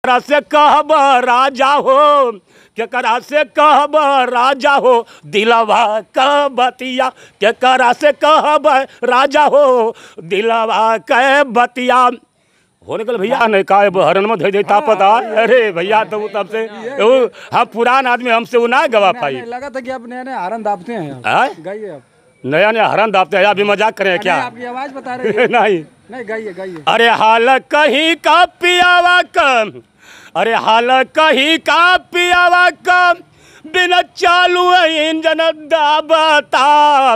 केकरा से कहब राजा हो, केकरा से कहब राजा हो, दिलवा का बतिया केकरा से कहब राजा हो, दिलवा के बतिया। होने कल भैया नहीं कहा हरन में धो देता पता। अरे भैया तो तब से हम पुरान आदमी हमसे वो ना गवा पाई। लगा था कि आप नया नया हरन दापते हैं, गाइए आप। नया नया हरन दापते हैं, अभी मजाक करें क्या? आपकी आवाज बता रहे हैं। नहीं गाइए गाइए। अरे हाल कहीं का पियावा कम, अरे हाल कहीं का पियावा कम, बिना चालू इंजन दाबता।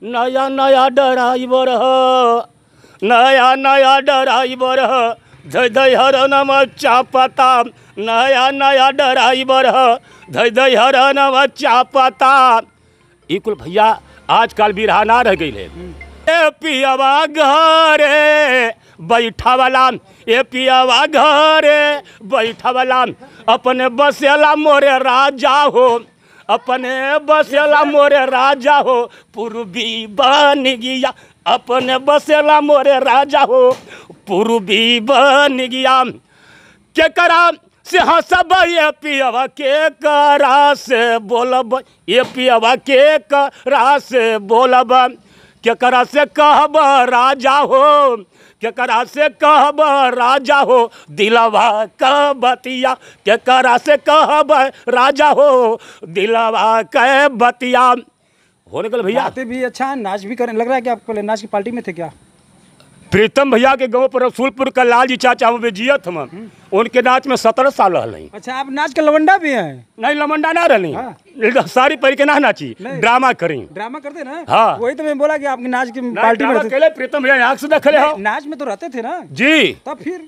नया नया ड्राइवर हो, नया नया ड्राइवर हो, धय धय हरनम चापता। नया नया ड्राइवर हो, धय धय हरनम चापता। ई कुल भैया आजकल बिरहा ना रह गई है। ए पियावा घरे बैठा वाला, ए पियावा घरे बैठा वाला, अपने बसेला मोरे राजा हो, अपने बसेला मोरे राजा हो, पूर्वी बन गया, अपने बसेला मोरे राजा हो, पूर्वी बन गया। केकरा से हंसब ये पियवा के करा से बोलब, ये पियवा के करा से बोलब। केकरा से कहब राजा हो, केकरा से कहब राजा हो, दिलवा का बतिया केकरा से कहब राजा हो, दिलवा के बतिया। होने कल भैया गाते भी अच्छा, नाच भी करें। लग रहा है कि आप पहले नाच की पार्टी में थे क्या? प्रीतम भैया के गाँव पर रसूलपुर का लाल जी चाचा में जियत हम, उनके नाच में 17 साल रही। अच्छा, आप नाच के लवंडा भी हैं? नहीं लवंडा ना रही। हाँ। सारी पहन के ना नाची, ड्रामा करी। ड्रामा करते ना? हाँ। वही तो मैं बोला कि आपकी नाच की पार्टी में रहते। प्रीतम भैया आँख से देखले हो? नाच में तो रहते थे ना जी। तब फिर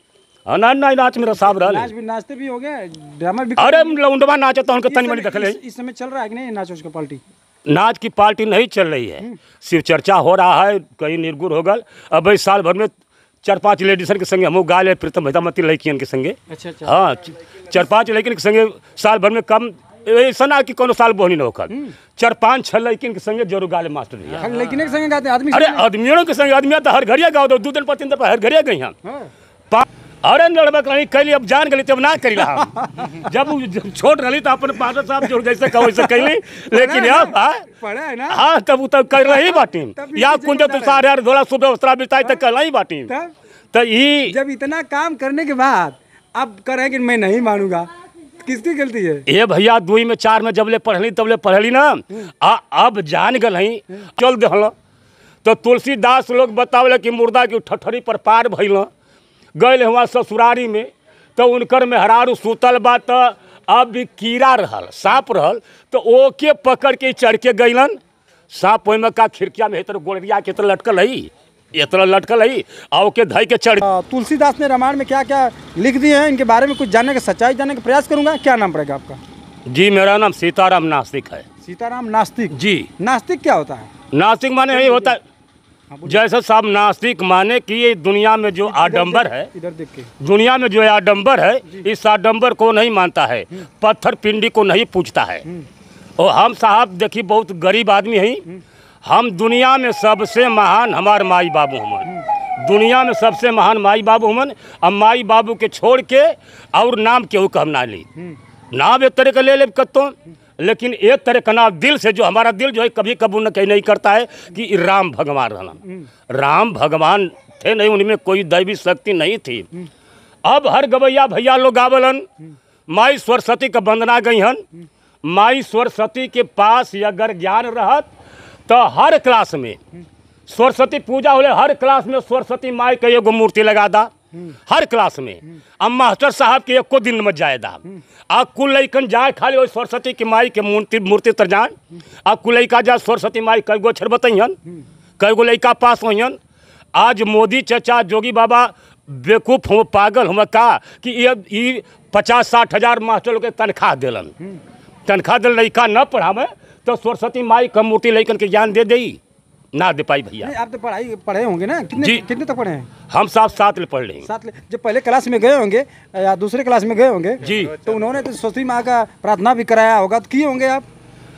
नाच में साहब रहा, नाच भी नाचते भी हो गए, ड्रामा भी। अरे लौंडवा नाचा तो उनके तनी मनी देखले। इस समय चल रहा है कि नहीं नाच उसका पार्टी? नाच की पार्टी नहीं चल रही है, सिर्फ चर्चा हो रहा है, कहीं निर्गुण हो गल। अब इस साल भर में 4-5 लेडीसन के संगे हम गा ले, प्रीतम भैया मती लड़कियन के संगे। अच्छा। हाँ 4-5 लड़कियन के संगे साल भर में कम ऐसा ना कि कोनो साल बोहनी न होकर 4-5-6 लड़किन के संगे जरूर गाले मास्टर भैया। लड़किन के संगे गाते आदमी? अरे आदमियों के संगे, आदमी तो हर घरिया गाओ, 2 दिन 5 दिन पर हर घरिया गई हम। अरे लड़बक नहीं कैली, अब जान गली तब ना करी हम। जब छोट रही तो अपन पादर साहब जो जैसे कहो वैसे कैली, लेकिन अब पढ़ा है ना। हाँ तब कर रही बाटी या कुंज तो सारे यार धोला सुबह वस्त्रा बिताई तक कर रही बाटी। तो ये जब इतना काम करने के बाद अब करे कि मैं नहीं मानूंगा, किसकी गलती है? ये भैया 2 में 4 में जबले पढ़ली तबले पढ़ली ना, अब जान गल ही चल दे। तो तुलसीदास लोग बतावले कि मुर्दा की ठठरी पर पार भइल गए हुआ ससुरारी में, तो उनकर मेहरारू सुतल बा, तो अब भी कीड़ा रहल, सांप रहल, तो ओके पकड़ के चढ़ के गईलन। सांप ओहि में का खिड़किया में इतना गोड़िया के इतना लटकल है, इतना लटकल है, आ ओके धई के चढ़। तुलसीदास ने रामायण में क्या क्या लिख दिए हैं, इनके बारे में कुछ जानने का, सच्चाई जानने का प्रयास करूंगा। क्या नाम पड़ेगा आपका? जी मेरा नाम सीताराम नास्तिक है। सीताराम नास्तिक जी। नास्तिक क्या होता है? नास्तिक माने यही होता है जैसे साहब नास्तिक माने कि ये दुनिया में जो आडंबर है, इधर देख के, दुनिया में जो आडंबर है, इस आडंबर को नहीं मानता है, पत्थर पिंडी को नहीं पूछता है। और हम साहब देखिए बहुत गरीब आदमी हैं, हम दुनिया में सबसे महान हमारे माई बाबू हमन, दुनिया में सबसे महान माई बाबू हमन। अब माई बाबू के छोड़ के और नाम केहू का हम ना ली, नाम एक तरह का ले कतो, लेकिन एक तरह का नाम दिल से, जो हमारा दिल जो है कभी कबूल नहीं करता है कि राम भगवान रहना। राम भगवान थे नहीं, उनमें कोई दैवी शक्ति नहीं थी। अब हर गवैया भैया लोग गावलन, माई सरस्वती का वंदना गई हन। माई सरस्वती के पास अगर ज्ञान रहत तो हर क्लास में सरस्वती पूजा होले, हर क्लास में सरस्वती माई का एगो मूर्ति लगा दा, हर क्लास में। अब मास्टर साहब के एको दिन में जायदा, आ कुल लइकन जाए खाली वही सरस्वती की माई के मूर्ति तर जान। आ कुल लइका जा सरस्वती माई कई गो अक्षर बताइहन, कई गो लइका पास होइहन। आज मोदी चचा जोगी बाबा बेवकूफ़ हो, पागल हो का कि ये 50-60 हज़ार मास्टर लोग के तनख्वाह दिलन, तनख्वाह दिल लइका न पढ़ावे तो सरस्वती माई का मूर्ति लइकन के ज्ञान दे दी ना दे पाई भैया। आप तो पढ़े होंगे ना? कितने तक पढ़े हैं? हम साहब 7 ले पढ़ रहे। 7 ले? जब पहले क्लास में गए होंगे या दूसरे क्लास में गए होंगे जी, तो उन्होंने तो सरस्वती माँ का प्रार्थना भी कराया होगा, तो किए होंगे आप?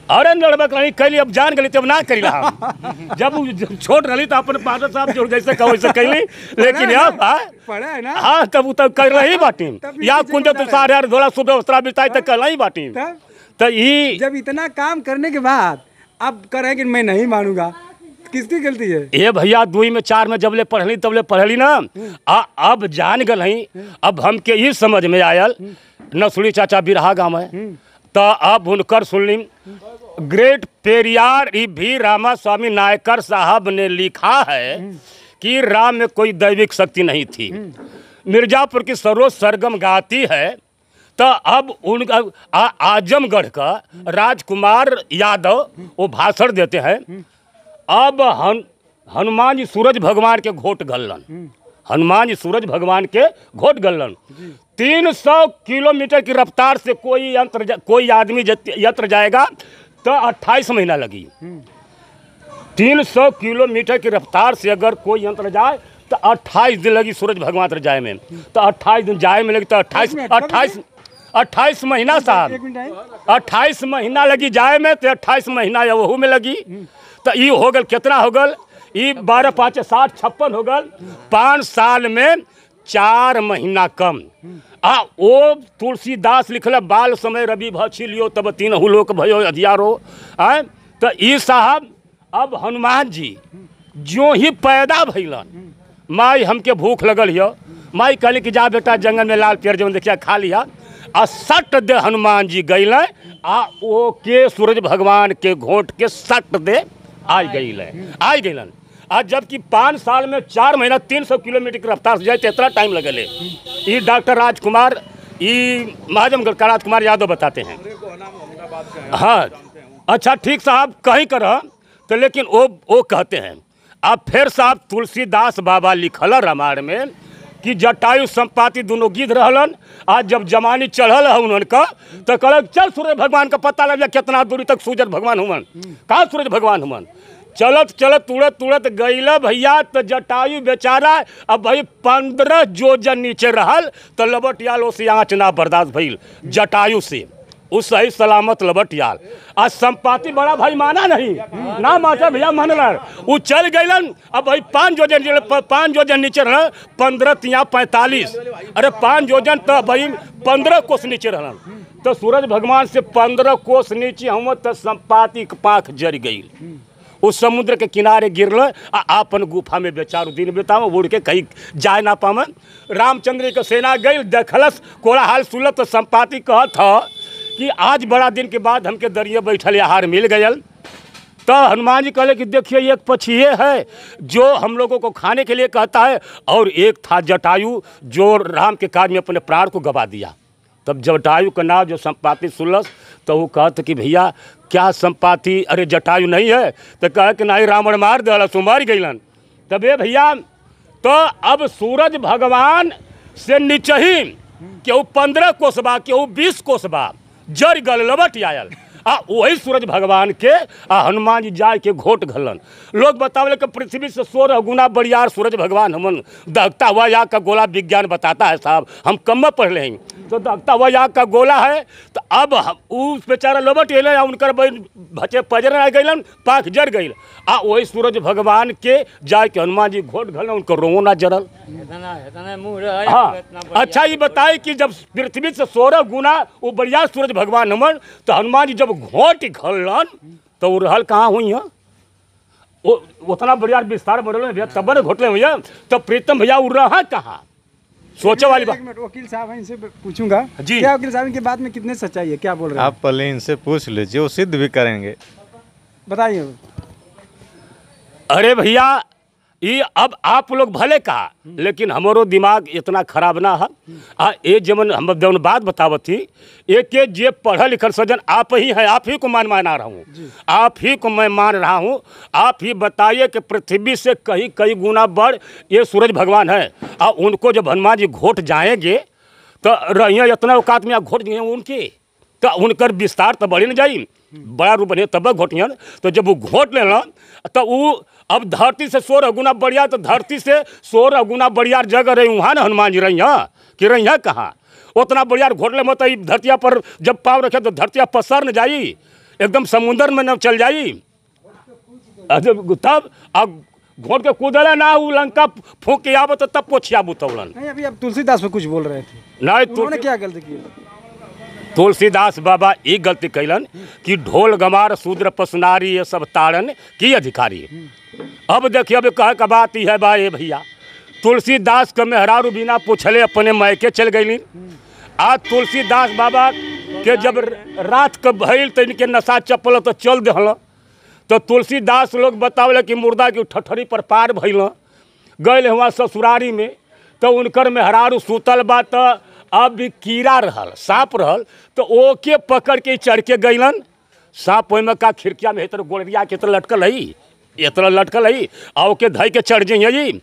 अरे लड़बक रही कैली, अब जान गली तब ना करी हम। जब छोट रही तो अपन पादर साहब जोड़ जैसे कहो वैसे कैली, लेकिन अब पढ़े है ना, हाँ तब तब कर रही बाटी या कुंज तो सारे धोला सुबह वस्त्रा बिताई तक कर रही बाटी। तो ये जब इतना काम करने के बाद अब करें कि मैं नहीं मानूंगा, किसकी गलती है? ये भैया 2 में 4 में जब ले पढ़ली तब ले पढ़ली ना, अब जान गल ही। अब हमके ये समझ में आयल, नसुली चाचा बिरहा गाँव है, तो अब उनकर सुनली ग्रेट पेरियार भी रामास्वामी नायकर साहब ने लिखा है कि राम में कोई दैविक शक्ति नहीं थी। मिर्जापुर की सरोज सरगम गाती है। तो अब उनका आजमगढ़ का राजकुमार यादव वो भाषण देते हैं। अब हनुमान जी सूरज भगवान के घोट गलन, हनुमान जी सूरज भगवान के घोट गलन। 300 किलोमीटर की रफ्तार से कोई आदमी यत्र जाएगा तो 28 महीना लगी। 300 किलोमीटर की रफ्तार से अगर कोई यंत्र जाए तो 28 दिन लगी सूरज भगवान तक जाए में। तो 28 दिन जाए में लगी तो 28 महीना साहब, 28 महीना लगी जाए में, तो 28 महीना या वहू में लगी। तो ये हो गल कितना हो गल, ये 12 5 60 56 हो गल। 5 साल में 4 महीना कम। ओ तुलसीदास लिखल बाल समय रवि भछी लियो तब 3 लोक भयो अधियारो। तो ई साहब अब हनुमान जी जो ही पैदा भइलन, माई हमके भूख लगल हियो, माई कहली कि जा बेटा जंगल में लाल पेड़ जवन देखिया खा लिया। आ सट दे हनुमान जी गइल ओ के सूरज भगवान के घोट के सट दे आई गइलन। आज जबकि 5 साल में 4 महीना 300 किलोमीटर की रफ्तार से जाए तो इतना टाइम लगल है। ये डॉक्टर राजकुमार, ये महाजमगढ़ का राजकुमार यादव बताते हैं। हाँ अच्छा ठीक साहब कहीं कर, तो लेकिन वो कहते हैं। अब फिर साहब तुलसीदास बाबा लिखल रामायण में कि जटायु संपाति दोनों गिद्ध रहलन। आज जब जमानी चढ़ल है उनका तो कहल चल सूरज भगवान का पता लग कितना दूरी तक सूरज भगवान हुमन, कहाँ सूरज भगवान हुमन। चलत चलत तुरत गईला भैया, तो जटायु बेचारा अब भाई 15 जोजन नीचे रहल, तो लबटियाल से आँच ना बर्दाश्त भइल जटायु से, उस सही सलामत लबटियाल। आज संपाति बड़ा भाई माना नहीं ना, माता भैया मानल, वो चल गईलन। अब भाई 5 जोजन नीचे रह, 15 तिया 45, अरे 5 जोजन तो भाई 15 कोस नीचे रहलन। तो सूरज भगवान से 15 कोस नीचे हम, तो संपाति के पाँख जर गई, उस समुद्र के किनारे गिरल। आपन गुफा में बेचारू दिन बिताव, उड़ के कहीं जाए ना पावन। रामचंद्र के सेना गई, देखलस कोलाहल सुनल, तो संपाति कहत कि आज बड़ा दिन के बाद हमके दरिया बैठल आहार मिल गयल। तो हनुमान जी कहले कि देखिए एक पक्षी है जो हम लोगों को खाने के लिए कहता है, और एक था जटायु जो राम के कार्य में अपने प्राण को गवा दिया। तब जटायु का नाम जो संपाति सुनलस, तो वो कहते कि भैया क्या संपाति, अरे जटायु नहीं है, तो कहे कि नहीं रावण मार दिया, सो मर गईलन। तब ये भैया तो अब सूरज भगवान से नीचे ही केहू 15 कोसबा केहू 20 कोसबा जर गल लबट आयल। वही सूरज भगवान के हनुमान जी जाए के घोट घलन। लोग बतावले कि पृथ्वी से 16 गुना बड़ियार सूरज भगवान हमन, दहकता हुआ आग का गोला विज्ञान बताता है साहब, हम कम में पढ़ लें। तो दहकता हुआ आग का गोला है। तो अब उस बेचारा लबट एल, उनकर भचे पजर आ गईलन, पाँख जर गई। वही सूरज भगवान के जाए के हनुमान जी घोट घलन, उनको रोना जरल। हाँ अच्छा ये बताए कि जब पृथ्वी से 16 गुना वो बड़ियार सूरज भगवान हमन, तो हनुमान जी जब घोट घलन तो वो रहल कहाँ हुई है, वो उतना बढ़िया विस्तार बढ़ल भैया, तब न घोटले भैया। तो प्रीतम भैया वो रहा कहाँ, सोचे वाली बात। वकील साहब हैं, इनसे पूछूंगा जी। क्या वकील साहब इनकी बात में कितने सच्चाई है, क्या बोल रहे हैं आप? पहले इनसे पूछ लीजिए, वो सिद्ध भी करेंगे। बताइए। अरे भैया ये अब आप लोग भले कहा, लेकिन हमारो दिमाग इतना खराब ना है। ये जमन हम जौन बात बतावत थी, एक के जे पढ़ल लिखल सज्जन आप ही हैं, आप ही को मान रहा हूँ, आप ही को मैं मान रहा हूँ। आप ही बताइए कि पृथ्वी से कई गुना बड़ ये सूरज भगवान है। उनको जब हनुमान जी घोट जाएंगे तो रहिए इतना औकात में घोट गए उनके, तो उनकर विस्तार तो बढ़ी न जाई, बड़ा रूप बने तब घोटियन। तो जब वो घोट लेना तो वो अब धरती से 16 गुना बढ़िया, तो धरती से 16 गुना बढ़िया जगह रही वहाँ ना हनुमान जी रही कि रही कहाँ, उतना बढ़िया घोट ले। मतलब धरतिया पर जब पाँव रखे तो धरतिया पसर न जाई, एकदम समुंदर में न चल जाई। तब अब घोट के कूदला ना उ लंका फूंक के आवत तब पोछिया बुतौलन। नहीं अभी आप तुलसीदास पे कुछ बोल रहे थे, नहीं उन्होंने क्या गलती की? तुलसीदास बाबा ये गलती कैलन कि ढोल गमार शूद्र पसनारी ये सब ताड़न की अधिकारी। अब देखिए अब कह का बात ही है बा ये भैया, तुलसीदास के मेहरारू बिना पूछले अपने मैके चल गई। आज तुलसीदास बाबा के जब रात के भइल तो इनके नशा चपल तो चल दहल, तो तुलसीदास लोग बतावल कि मुर्दा की ठठरी पर पार भइल गए वहाँ ससुरारी में, तो उनकर मेहरारू सुतल बा तो अब भी कीड़ा रहल सांप रहल, तो ओके पकड़ के चढ़ के गइलन। सांप ओहिमे का खिड़किया में इतना गोड़िया के इतना लटकल है, इतना लटकल है, आ ओके धई के चढ़ जाइए जी।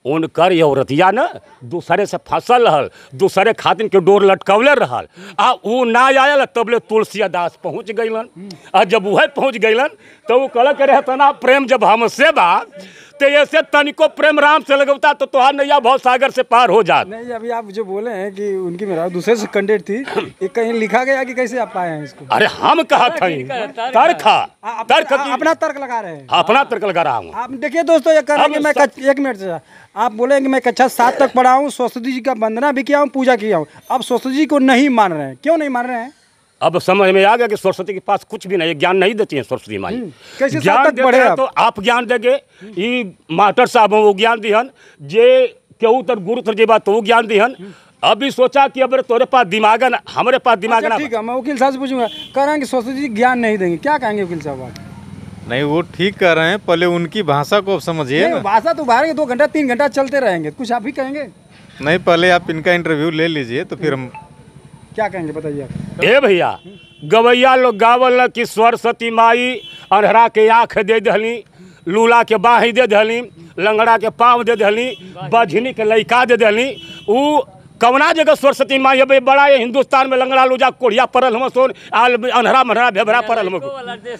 उनकर औरतिया न दूसरे से फंसल रहल, दूसरे खातिन के डोर लटकवले रहल, आ उ ना आयल तबले तुलसीदास पहुँच गइलन। आ जब वह पहुँच गइलन तो वो कहल के तना प्रेम जब हमसे बा तो ऐसे तनिको प्रेम राम से लगता तो तुहार नैया भव सागर से पार हो जात। नहीं अभी आप जो बोले हैं कि उनकी मेरा दूसरे से कैंडिडेट थी, ये कहीं लिखा गया कि कैसे आप पाए हैं इसको? अरे हम कहा था तर्क अपना तर्क लगा रहे हैं, अपना तर्क लगा रहा हूँ। आप देखिए दोस्तों, ये कर रहे हैं कि मैं एक मिनट से आप बोले कि मैं कक्षा 7 तक पढ़ा हूँ, सरस्वती जी का वंदना भी किया हूँ, पूजा किया हूँ। अब सरस्वती जी को नहीं मान रहे हैं, क्यों नहीं मान रहे हैं? अब समझ में आ गया कि सरस्वती के पास कुछ भी नहीं, ज्ञान नहीं देती है सरस्वती माई। कैसे ज्ञान तक पढ़े तो आप ज्ञान देंगे, ये मास्टर साहब वो ज्ञान दिहन, जे केहू तर गुरु तर जेबा तो वो ज्ञान दिहन। अभी सोचा कि अब तोरे पास दिमाग ना, हमारे पास दिमाग ना। ठीक है, मैं वकील साहब से पूछूंगा, कह रहे हैं कि सरस्वती जी ज्ञान नहीं देंगे, क्या कहेंगे वकील साहब आप? नहीं वो ठीक कर रहे हैं, पहले उनकी भाषा को समझिए ना। भाषा तो बाहर 2 घंटा 3 घंटा चलते रहेंगे, कुछ आप ही कहेंगे? नहीं पहले आप इनका इंटरव्यू ले लीजिए तो फिर हम क्या कहेंगे बताइए आप। ए भैया, गवैया लोग गावल कि सरस्वती माई अनहरा के आँख दे दहली, लूला के बाही दे दहली, लंगड़ा के पाँव दे दहली, बझनी के लइका दे दहली। उ कवना जगह सरस्वती माई है बड़ा ये हिंदुस्तान में लंगड़ा लूजा कोढ़िया पड़ल हम सोन आल अनहरा मनहरा भेभरा पड़ल हम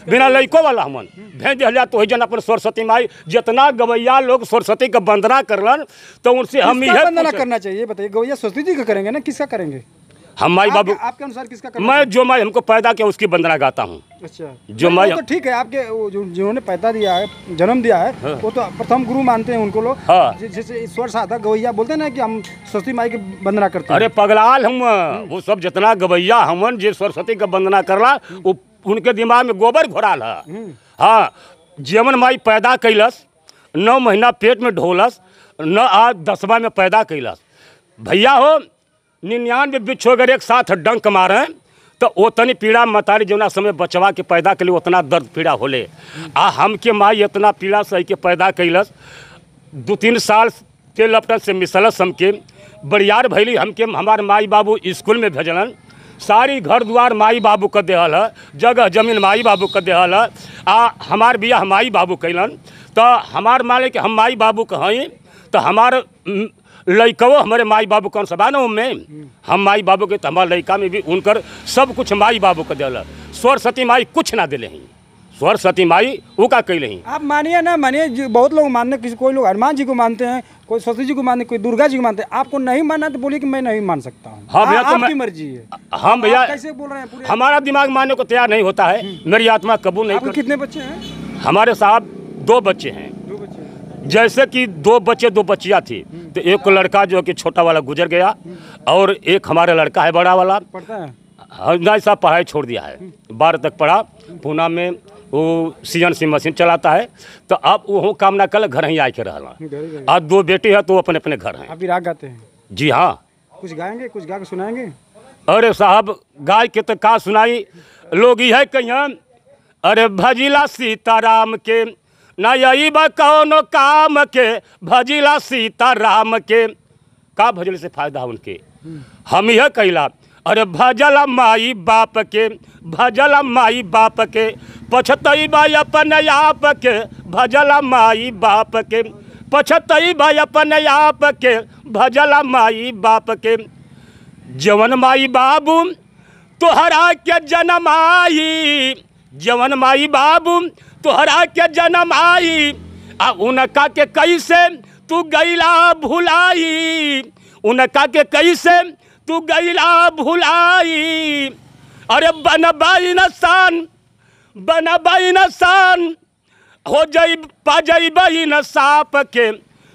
बिना लइको वाला हमन भेज दिया। तो जन अपन सरस्वती माई जितना गवैया लोग सरस्वती का वंदना करलन तो उनसे हम यह वंदना करना चाहिए बताइए। गवैया सरस्वती जी का करेंगे ना, किसका करेंगे? हम माई बाबू आपके अनुसार किसका करना? मैं जो माई हमको पैदा किया उसकी वंदना गाता हूँ। अच्छा, जो माई तो ठीक है, आपके जिन्होंने पैदा दिया है, जन्म दिया है, वो तो प्रथम गुरु मानते हैं उनको लोग। हाँ। जैसे ईश्वर साधक गवैया बोलते हैं ना कि हम सरस्वती माई की वंदना करते हैं। अरे पगलाल हम वो सब जितना गवैया हमन जे सरस्वती का वंदना करला वो उनके दिमाग में गोबर घोराल है। हाँ, जीवन माई पैदा कैलस, 9 महीना पेट में ढोलस, न आज 10वां में पैदा कैलस। भैया हो 99 बिच्छू अगर एक साथ डंक मारे तो उतनी पीड़ा मतारी जौना समय बचवा के पैदा के लिए उतना दर्द पीड़ा होले। आ हमके माई इतना पीड़ा सही के पैदा कैलस, 2-3 साल के लपटन से मिसलस हमके बड़ियार भैली। हमके हमार माई बाबू स्कूल में भेजलन, सारी घर द्वार माई बाबू का देहल है, जगह जमीन माई बाबू का देहल है। आ हमार बियाह माई बाबू कैलन, तो हमार माने कि हम माई बाबू के हई, तो हमार लइकवो हमारे माई बाबू कौन सा बानो में हम माई बाबू के, तो हमारे लइका में भी उनकर सब कुछ माई बाबू का दिल। सरस्वती माई कुछ ना दिले हैं, सरस्वती माई वो का कैले हैं। आप मानिए ना मानिए, बहुत लोग मानने, किसी कोई लोग हनुमान जी को मानते हैं, कोई सरस्वती जी को मानते, कोई दुर्गा जी को मानते हैं। आपको नहीं मानना तो बोलिए कि मैं नहीं मान सकता हूँ। हाँ भैया, तो आपकी मर्जी है। हम भैया कैसे बोल रहे हैं पूरे? हमारा दिमाग मानने को तैयार नहीं होता है, मेरी आत्मा कबूल नहीं करती। कितने बच्चे हैं? हमारे साहब 2 बच्चे हैं। 2 बच्चे। जैसे कि 2 बच्चे 2 बच्चियाँ थी, तो एक लड़का जो कि छोटा वाला गुजर गया, और एक हमारा लड़का है बड़ा वाला, पढ़ता है? नहीं साहब पढ़ाई छोड़ दिया है, 12 तक पढ़ा, पूना में वो CNC मशीन चलाता है। तो अब वो काम ना कल घर ही आके रहना। आज 2 बेटे हैं तो अपने अपने घर हैं। आप भी राग गाते हैं? जी हाँ। कुछ गाएंगे, कुछ गा के सुनाएंगे? अरे साहब गाय के तो का सुनाई, लोग यह कहिए अरे भजिला सीताराम के ना यही बा कौनो काम के, भजिला सीताराम के का भजले से फायदा उनके। हम यह कैला अरे भजला माई बाप के, भजला माई बाप के, पछतई भाई अपन आप के, भजला माई बाप के, पछतई भाई अपन आप के, भजला माई बाप के। जवन माई बाबू तोहरा के जन्म आई, जवन माई बाबू तोहरा के जन्म आई, आ उनका के कैसे तू गैला भुलाई, उनका के कैसे तू गैला भुलाई। अरे बनबाई नसान बनबा इंसान हो जई पा जईबा न साप के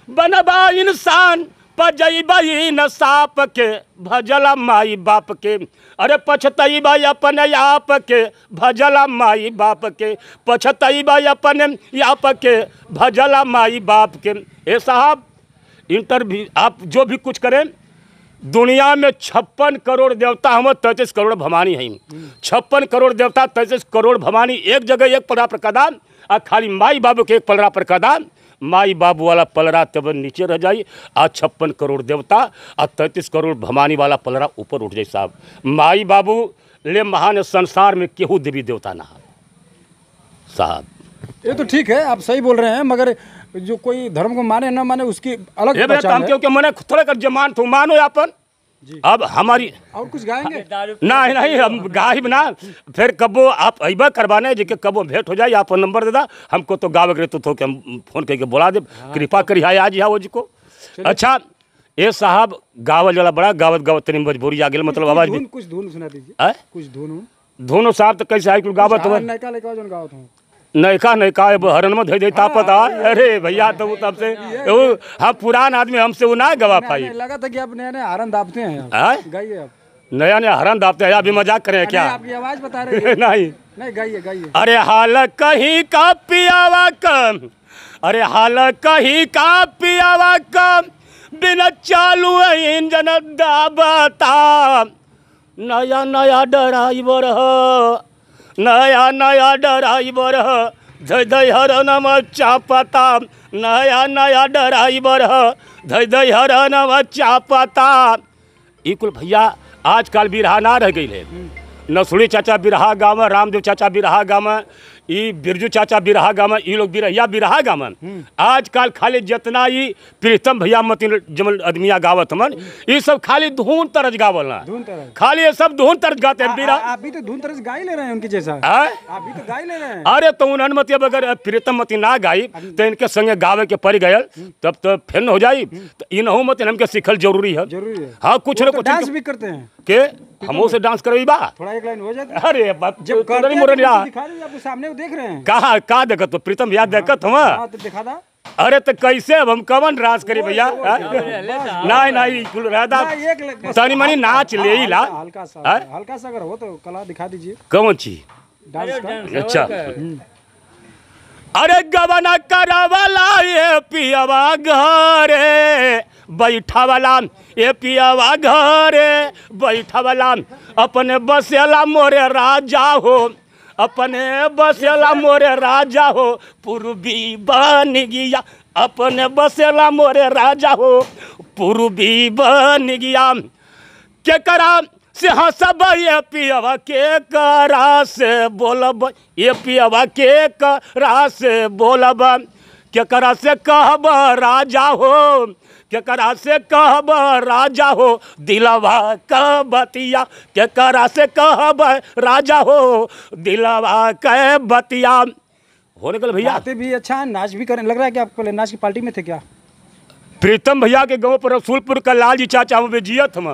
बनबा इंसान पजैबा न साप के भजला माई बाप के अरे पछतैबा अपन आप के भजला माई बाप के पछतैबा अपन आप के भजला माई बाप के। ए साहब इंटरव्यू आप जो भी कुछ करें, दुनिया में 56 करोड़ देवता हम 33 करोड़ भवानी हैं। 56 करोड़ देवता 33 करोड़ भवानी एक जगह एक पलड़ा पर कदाम आ खाली माई बाबू के एक पलड़ा पर कदाम माई बाबू वाला पलड़ा तब नीचे रह जाई आ 56 करोड़ देवता आ 33 करोड़ भवानी वाला पलड़ा ऊपर उठ जाए। साहब माई बाबू ले महान संसार में केहू देवी देवता ना साहब। ये तो ठीक है, आप सही बोल रहे हैं, मगर जो कोई धर्म को माने ना माने उसकी अलग पहचान है। क्योंकि मैंने थोड़ा कर जमान तो मानो अपन अब हमारी और कुछ गाएंगे नहीं नहीं हम गायब ना फिर कबो आप अबा करवाने जी के कबो भेंट हो जाए आप नंबर दे दा हमको तो गावे करे तो हम फोन करके बुला दे कृपा करी है आज यहाँ जी को। अच्छा ये साहब गावल वाला बड़ा गावत गावत तनी मजबूरी आ गई मतलब आवाज कुछ धुन सुना दीजिए कुछ धुनो साहब तो कैसे है गावत नयका नयका हरन में धै तापत अरे भैया तो तब से हम पुरान आदमी हमसे वो ना गवा पाई। लगा था कि आप नया नया हरन दापते हैं, गाइए आप नया नया हरन दापते हैं। अभी मजाक करें क्या? आपकी आवाज बता रहे नहीं गाइए गाइए। अरे हाल कहीं का पियावा कम अरे हाल कहीं का पियावा कम बिना चालू इंजन दाबता नया नया ड्राइवर नया नया ड्राइवर धै धै हरनम चापता नया नया ड्राइवर धै धै हरनम चापता। ई कुल भैया आजकल बिरहा ना रह गई है। नसुड़ी चाचा बिरहा गाँव रामदेव चाचा बिरहा गाँव ई बिरजू चाचा बिरहा गाँव ई लोग बिरहिया बिरहा गाँव आजकल खाली जितना ही प्रीतम भैया मतिन जमल आदमिया गावत मन ये सब खाली धुन तरज गावल ना खाली ये सब धुन तरज गाते हैं बिरहा। आप भी तो धुन तरज गा ही ले रहे हैं उनकी जैसा आप भी तो गा ही ले रहे हैं। अरे तो उन अनुमति अगर प्रीतम मती ना गाई तो इनके संगे गावे के पड़ गयल तब तो फिर हो जाई तो इनहू मत हमके सीखल जरूरी है। हाँ कुछ न कुछ डांस भी करते हैं के हमो से डांस करे बा थोड़ा एक लाइन हो जाए। अरे जब करते हैं आप सामने देख रहे हैं कहा का देखत तो प्रीतम याद देखत हम तो दिखा दा। अरे तो कैसे अब हम कवन डांस करी भैया नहीं नहीं कुल रहता तनी मनी नाच ले ही ला हल्का सा अगर हो तो कला दिखा दीजिए कौन चीज। अच्छा अरे गवना करवाला ये पियावा घरे बैठा वाला ये पियावा घरे बैठा वाला अपने बसेला मोरे राजा हो अपने बसेला मोरे राजा हो पूर्वी बन गया अपने बसेला मोरे राजा हो पूर्वी बन गया के करा से हंसब ये पियावा के करा से बोलब ये पियावा के करा से बोलब के करा से कहब राजा हो के करा से कहब राजा हो दिलवा का बतिया के करा से कहब राजा हो दिलवा के बतिया हो निकल भैया। गाते भी अच्छा नाच भी करें लग रहा है कि आप पहले नाच की पार्टी में थे क्या? प्रीतम भैया के गांव पर रसूलपुर का लाल जी चाचा में जियत हम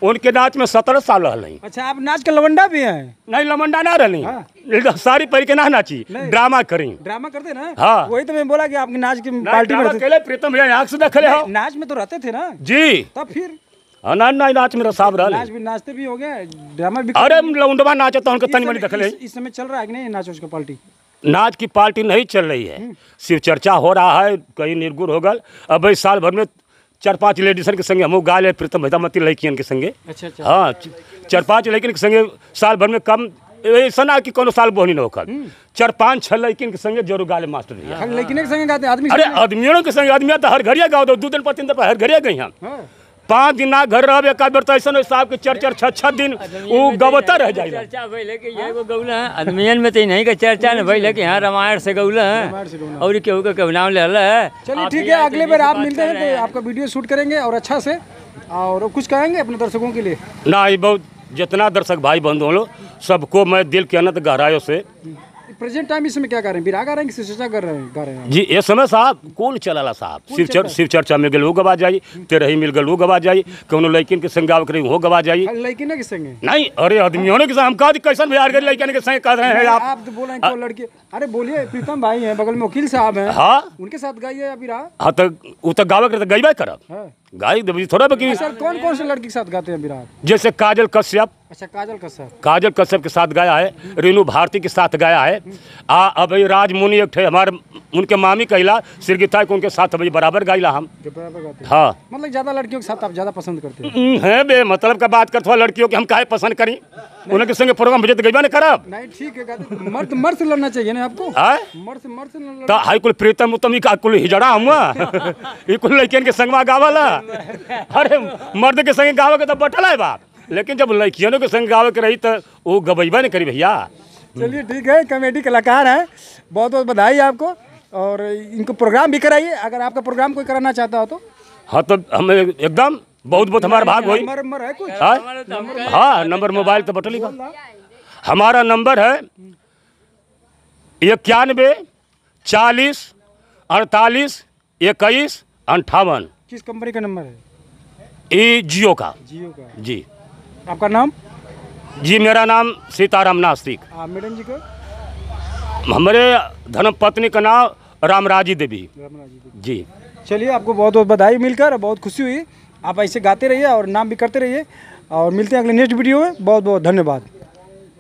उनके नाच में 17 साल रही। अच्छा आप नाच के लवंडा भी हैं? नहीं लवंडा ना रही सारी पहन के ना नाची ड्रामा करी ड्रामा करते ना। हाँ वही तो मैं बोला कि आपकी नाच की पार्टी में प्रीतम भैया आँख से देखले हो नाच में तो रहते थे ना जी तब फिर नहीं नाच में साहब रहा नाच भी नाचते भी हो गए ड्रामा भी। अरे लौंडवा नाचे तो उनका तनी मनी देखले। इस समय चल रहा है कि नहीं नाच उसका पार्टी? नाच की पार्टी नहीं चल रही है सिर्फ चर्चा हो रहा है कहीं निर्गुण हो गल। अब इस साल भर में 4-5 लेडीसन के संगे हम गा ले प्रीतम भैया मती लड़कियन के संगे। अच्छा हाँ 4-5 लड़कियन के संगे साल भर में कम ऐसा ना कि कोनो साल बोहनी न होकर 4-5-6 लड़किन के संगे जरूर गा ले मास्टर भैया। लड़किन के संगे गाते आदमी? अरे आदमियों के संगे आदमी तो हर घरिया गाओ 2 दिन 3 दिन पर हर घरिया गई हम 5 दिन ना घर रह एक बेर तो ऐसा साहब के 4-4-6 दिन वो गवता रह जाए। चर्चा भइले कि एगो गौला है आदमियन में तो नहीं के चर्चा न भइले कि हां रामायण से गौला है और केहू के नाम ले है। चलिए ठीक है अगले बार आप मिलते हैं तो आपका वीडियो शूट करेंगे और अच्छा से और कुछ कहेंगे अपने दर्शकों के लिए? ना ये बहुत जितना दर्शक भाई बंधु लोग सबको मैं दिल के अनंत गहराइयों से प्रेजेंट टाइम इसमें क्या कर रहे हैं, विराग गा रहे हैं कि चर्चा कर रहे हैं, गा रहे हैं? जी ये समय साहब कुल चलाला साहब, शिव चर्चा में गलू गवा जाई, तेरही मिल गलू गवा जाई, कौनो लड़किन के संग गाव करे हो गवा जाई। लड़की ना किस संगे? नहीं अरे आदमियों ने हम कहा कैसन बिहार के लड़किन के संग कर रहे हैं आप? आप तो बोल रहे हैं कि लड़की, अरे बोलिए, प्रीतम भाई हैं बगल में, वकील साहब हैं, हाँ उनके साथ गाइए अभी रहा। हाँ तो वो तो गावे करे तो गईबे करब, हाँ। गाई देबी थोड़ा बकी। सर कौन कौन से लड़की के साथ गाते हैं विराट? जैसे काजल कश्यप, अच्छा काजल का सर, काजल कश्यप के साथ गाया है, रेणु भारती के साथ गाया है, अब राजमुनि एक थे हमारे उनके मामी कहला सिरगिता को उनके साथ अभी बराबर गाइला हम। बराबर गाते हैं। हाँ मतलब ज्यादा लड़कियों के साथ आप ज्यादा पसंद करते हैं? है बे मतलब का बात करते हो लड़कियों के हम काहे पसंद करी, उनके संगे प्रोग्राम भेजे तो गईबा नहीं करब। नहीं ठीक है, गाते मर्द मर्द से लड़ना चाहिए ना आपको, आय मर्द से लड़ना। तो हाई कुल प्रीतम उत्तम ही का कुल हिजड़ा हुआ ये कुल लड़कियन के संगवा गावला, अरे मर्द के संगे गावे के तो बटल है बाप, लेकिन जब लड़कियों के संग गावे के रही तो वो गबईबा नहीं करी भैया। चलिए ठीक है, कॉमेडी कलाकार हैं, बहुत बहुत बधाई आपको, और इनको प्रोग्राम भी कराइए अगर आपका प्रोग्राम कोई कराना चाहता हो तो। हाँ तो हम एकदम बहुत बहुत हमारा भाग हुई। नंबर है कुछ? हाँ नंबर मोबाइल तो बटली का हमारा नंबर है 91 40 48 21 58। किस कंपनी का नंबर है? ये जियो का। जियो का। जी आपका नाम? जी मेरा नाम सीताराम नास्तिक। मैडम जी का? हमारे धर्म पत्नी का नाम रामराजी देवी जी। चलिए आपको बहुत बहुत बधाई मिलकर बहुत खुशी हुई, आप ऐसे गाते रहिए और नाम भी करते रहिए, और मिलते हैं अगले नेक्स्ट वीडियो में। बहुत बहुत धन्यवाद।